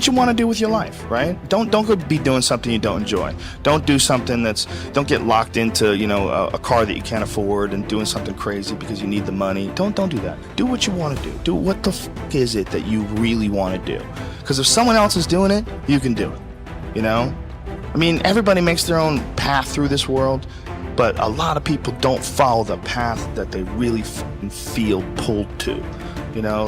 what you want to do with your life, right? Don't go be doing something you don't enjoy. Don't do something don't get locked into, a car that you can't afford and doing something crazy because you need the money. Don't do that. Do what you want to do. Do what the f is it that you really want to do? Because if someone else is doing it, you can do it, I mean, everybody makes their own path through this world, but a lot of people don't follow the path that they really feel pulled to.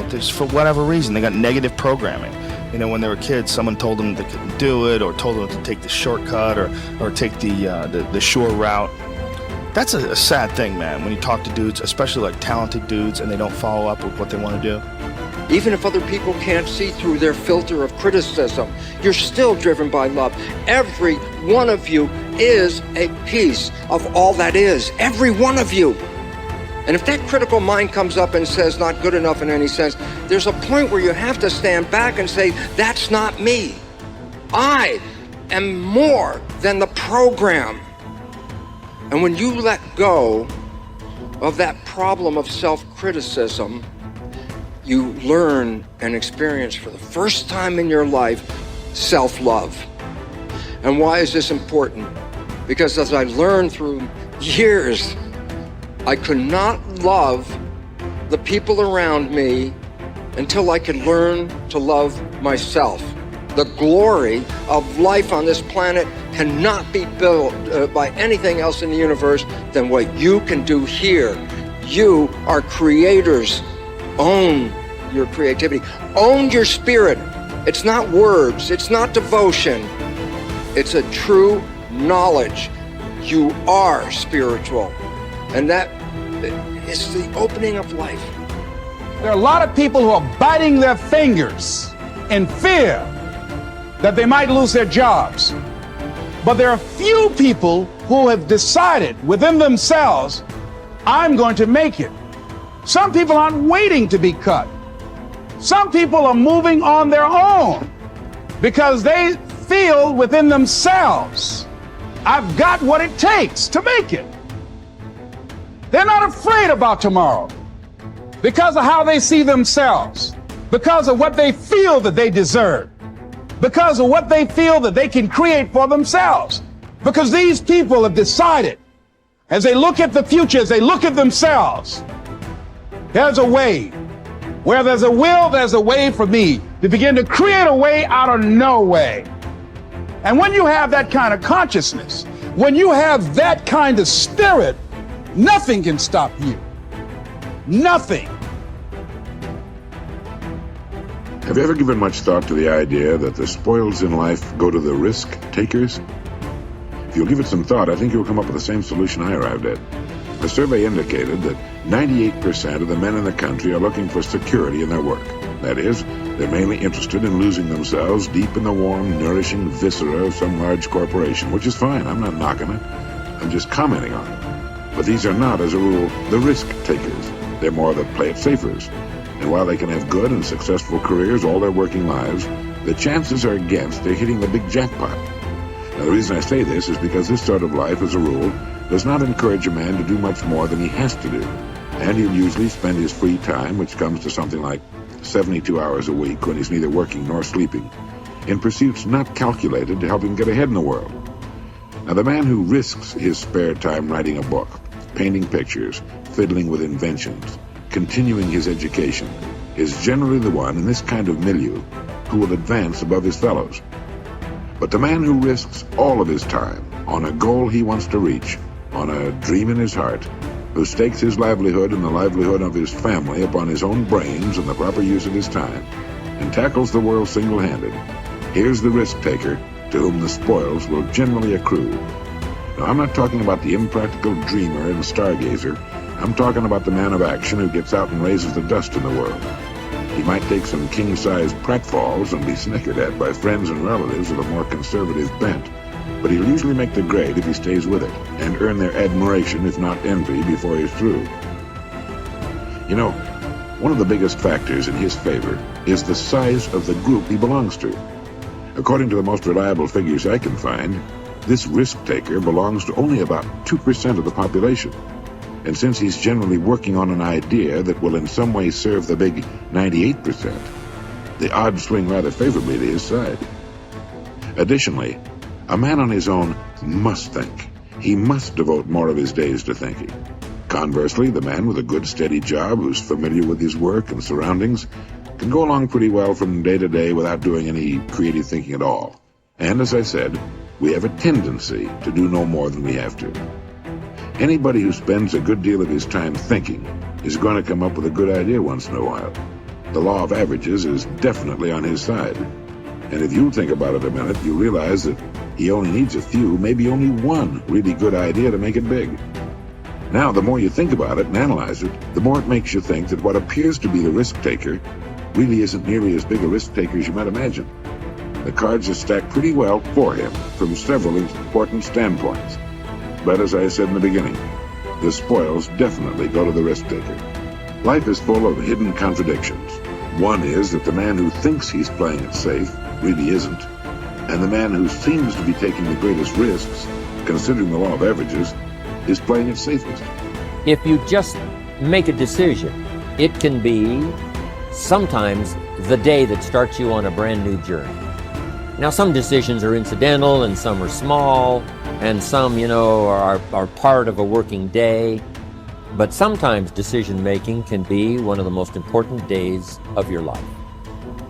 Just for whatever reason, they got negative programming. When they were kids, someone told them they couldn't do it, or told them to take the shortcut, or take the short route. That's a sad thing, man, when you talk to dudes, especially like talented dudes, and they don't follow up with what they want to do. Even if other people can't see through their filter of criticism, you're still driven by love. Every one of you is a piece of all that is. Every one of you. And if that critical mind comes up and says not good enough in any sense, there's a point where you have to stand back and say, that's not me. I am more than the program. And when you let go of that problem of self-criticism, you learn and experience for the first time in your life self-love. And why is this important? Because as I learned through years, I could not love the people around me until I could learn to love myself. The glory of life on this planet cannot be built by anything else in the universe than what you can do here. You are creators. Own your creativity. Own your spirit. It's not words. It's not devotion. It's a true knowledge. You are spiritual. And that is the opening of life. There are a lot of people who are biting their fingers in fear that they might lose their jobs. But there are few people who have decided within themselves, I'm going to make it. Some people aren't waiting to be cut. Some people are moving on their own because they feel within themselves, I've got what it takes to make it. They're not afraid about tomorrow because of how they see themselves, because of what they feel that they deserve, because of what they feel that they can create for themselves. Because these people have decided, as they look at the future, as they look at themselves, there's a way. Where there's a will, there's a way for me to begin to create a way out of no way. And when you have that kind of consciousness, when you have that kind of spirit, nothing can stop you. Nothing. Have you ever given much thought to the idea that the spoils in life go to the risk takers? If you'll give it some thought, I think you'll come up with the same solution I arrived at. A survey indicated that 98% of the men in the country are looking for security in their work. That is, they're mainly interested in losing themselves deep in the warm, nourishing viscera of some large corporation, which is fine. I'm not knocking it. I'm just commenting on it. But these are not, as a rule, the risk takers. They're more the play it safers. And while they can have good and successful careers all their working lives, the chances are against they're hitting the big jackpot. Now, the reason I say this is because this sort of life, as a rule, does not encourage a man to do much more than he has to do. And he'll usually spend his free time, which comes to something like 72 hours a week when he's neither working nor sleeping, in pursuits not calculated to help him get ahead in the world. Now, the man who risks his spare time writing a book, painting pictures, fiddling with inventions, continuing his education, is generally the one in this kind of milieu who will advance above his fellows. But the man who risks all of his time on a goal he wants to reach, on a dream in his heart, who stakes his livelihood and the livelihood of his family upon his own brains and the proper use of his time, and tackles the world single-handed, here's the risk-taker to whom the spoils will generally accrue. Now, I'm not talking about the impractical dreamer and stargazer. I'm talking about the man of action who gets out and raises the dust in the world. He might take some king-sized pratfalls and be snickered at by friends and relatives of a more conservative bent, but he'll usually make the grade if he stays with it, and earn their admiration, if not envy, before he's through. You know, one of the biggest factors in his favor is the size of the group he belongs to. According to the most reliable figures I can find, this risk-taker belongs to only about 2% of the population. And since he's generally working on an idea that will in some way serve the big 98%, the odds swing rather favorably to his side. Additionally, a man on his own must think. He must devote more of his days to thinking. Conversely, the man with a good, steady job who's familiar with his work and surroundings can go along pretty well from day to day without doing any creative thinking at all. And as I said, we have a tendency to do no more than we have to. Anybody who spends a good deal of his time thinking is going to come up with a good idea once in a while. The law of averages is definitely on his side. And if you think about it a minute, you realize that he only needs a few, maybe only one really good idea to make it big. Now, the more you think about it and analyze it, the more it makes you think that what appears to be the risk taker really isn't nearly as big a risk taker as you might imagine. The cards are stacked pretty well for him from several important standpoints. But as I said in the beginning, the spoils definitely go to the risk taker. Life is full of hidden contradictions. One is that the man who thinks he's playing it safe really isn't. And the man who seems to be taking the greatest risks, considering the law of averages, is playing it safest. If you just make a decision, it can be sometimes the day that starts you on a brand new journey. Now, some decisions are incidental and some are small and some, are part of a working day. But sometimes decision making can be one of the most important days of your life.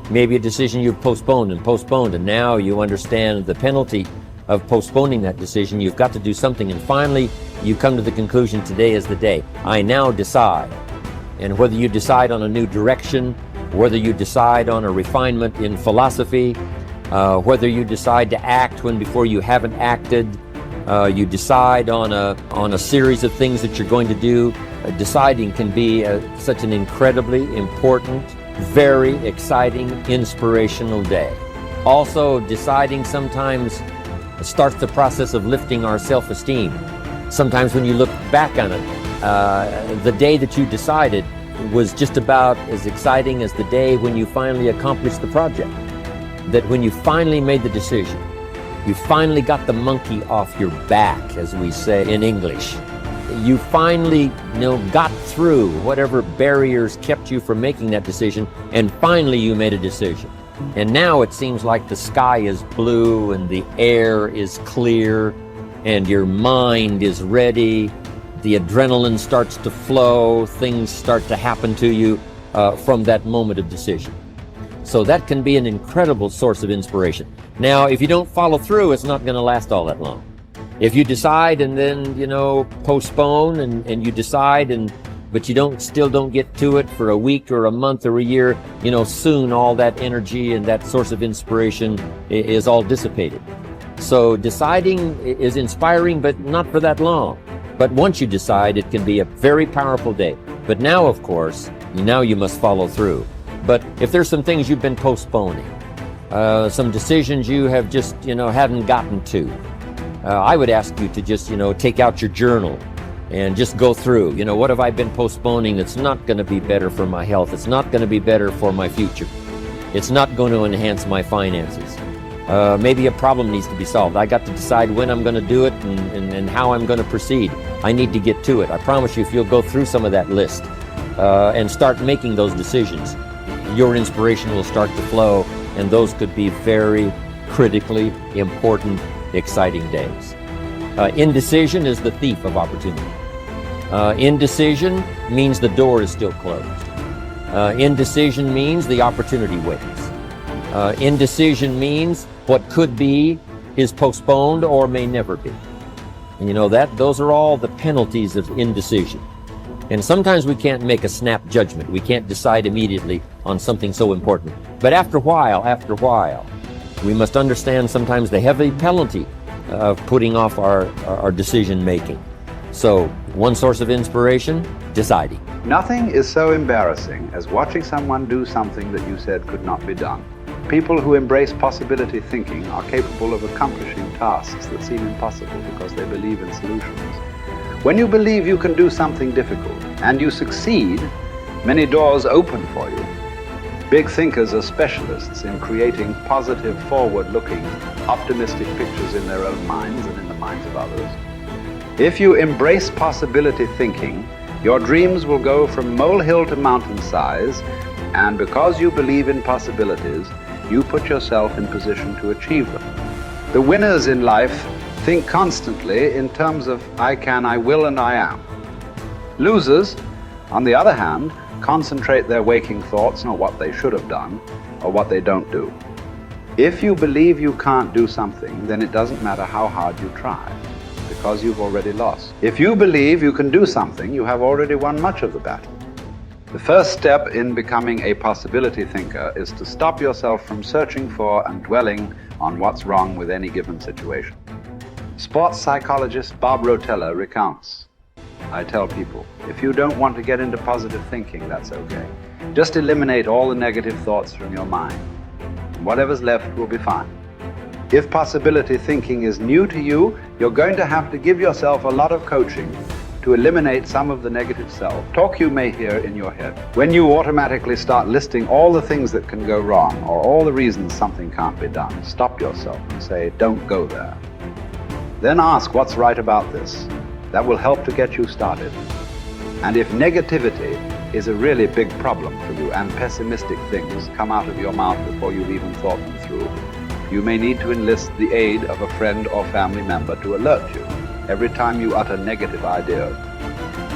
Maybe a decision you've postponed, and now you understand the penalty of postponing that decision. You've got to do something, and finally you come to the conclusion, today is the day. I now decide. And whether you decide on a new direction, whether you decide on a refinement in philosophy, whether you decide to act when before you haven't acted, you decide on a series of things that you're going to do. Deciding can be such an incredibly important, very exciting, inspirational day. Also, deciding sometimes starts the process of lifting our self-esteem. Sometimes when you look back on it, the day that you decided was just about as exciting as the day when you finally accomplished the project. That when you finally made the decision, you finally got the monkey off your back, as we say in English. You finally, got through whatever barriers kept you from making that decision, and finally you made a decision. And now it seems like the sky is blue and the air is clear and your mind is ready. The adrenaline starts to flow, things start to happen to you from that moment of decision. So that can be an incredible source of inspiration. Now, if you don't follow through, it's not going to last all that long. If you decide and then, postpone and you decide but you still don't get to it for a week or a month or a year, soon all that energy and that source of inspiration is all dissipated. So deciding is inspiring, but not for that long. But once you decide, it can be a very powerful day. But now, of course, you must follow through. But if there's some things you've been postponing, some decisions you have just, hadn't gotten to, I would ask you to just, take out your journal and just go through, what have I been postponing that's not going to be better for my health? It's not going to be better for my future. It's not going to enhance my finances. Maybe a problem needs to be solved. I got to decide when I'm going to do it and how I'm going to proceed. I need to get to it. I promise you, if you'll go through some of that list and start making those decisions, your inspiration will start to flow, and those could be very critically important, exciting days. Indecision is the thief of opportunity. Indecision means the door is still closed. Indecision means the opportunity waits. Indecision means what could be is postponed or may never be. And those are all the penalties of indecision. And sometimes we can't make a snap judgment. We can't decide immediately on something so important. But after a while, we must understand sometimes the heavy penalty of putting off our decision making. So, one source of inspiration, deciding. Nothing is so embarrassing as watching someone do something that you said could not be done. People who embrace possibility thinking are capable of accomplishing tasks that seem impossible because they believe in solutions. When you believe you can do something difficult and you succeed, many doors open for you. Big thinkers are specialists in creating positive, forward-looking, optimistic pictures in their own minds and in the minds of others. If you embrace possibility thinking, your dreams will go from molehill to mountain size, And because you believe in possibilities, you put yourself in position to achieve them. The winners in life think constantly in terms of I can, I will, and I am. Losers, on the other hand, concentrate their waking thoughts on what they should have done or what they don't do. If you believe you can't do something, then it doesn't matter how hard you try, because you've already lost. If you believe you can do something, you have already won much of the battle. The first step in becoming a possibility thinker is to stop yourself from searching for and dwelling on what's wrong with any given situation. Sports psychologist Bob Rotella recounts, I tell people, if you don't want to get into positive thinking, that's okay. Just eliminate all the negative thoughts from your mind. Whatever's left will be fine. If possibility thinking is new to you, you're going to have to give yourself a lot of coaching to eliminate some of the negative self-talk you may hear in your head. When you automatically start listing all the things that can go wrong or all the reasons something can't be done, stop yourself and say, don't go there. Then ask what's right about this. That will help to get you started. And if negativity is a really big problem for you and pessimistic things come out of your mouth before you've even thought them through, you may need to enlist the aid of a friend or family member to alert you every time you utter negative ideas.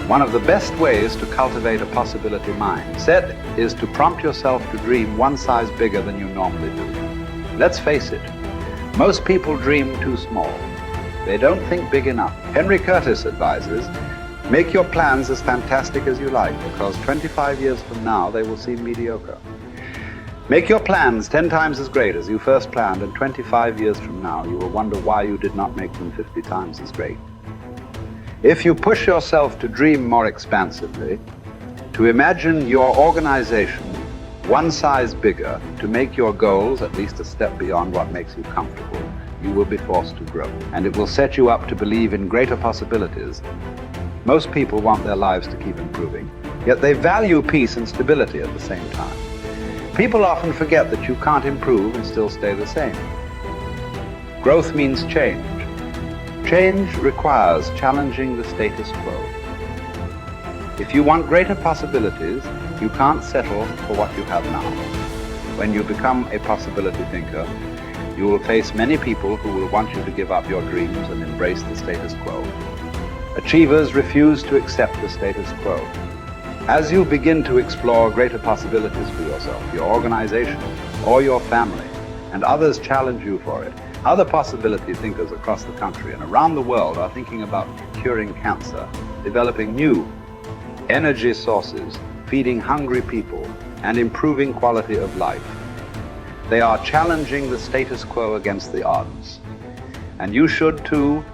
One of the best ways to cultivate a possibility mindset is to prompt yourself to dream one size bigger than you normally do. Let's face it, most people dream too small. They don't think big enough. Henry Curtis advises, make your plans as fantastic as you like, because 25 years from now they will seem mediocre. Make your plans 10 times as great as you first planned, and 25 years from now you will wonder why you did not make them 50 times as great. If you push yourself to dream more expansively, to imagine your organization one size bigger, to make your goals at least a step beyond what makes you comfortable, you will be forced to grow. And it will set you up to believe in greater possibilities. Most people want their lives to keep improving, yet they value peace and stability at the same time. People often forget that you can't improve and still stay the same. Growth means change. Change requires challenging the status quo. If you want greater possibilities, you can't settle for what you have now. When you become a possibility thinker, you will face many people who will want you to give up your dreams and embrace the status quo. Achievers refuse to accept the status quo. As you begin to explore greater possibilities for yourself, your organization, or your family, and others challenge you for it, other possibility thinkers across the country and around the world are thinking about curing cancer, developing new energy sources, feeding hungry people, and improving quality of life. They are challenging the status quo against the odds. And you should too,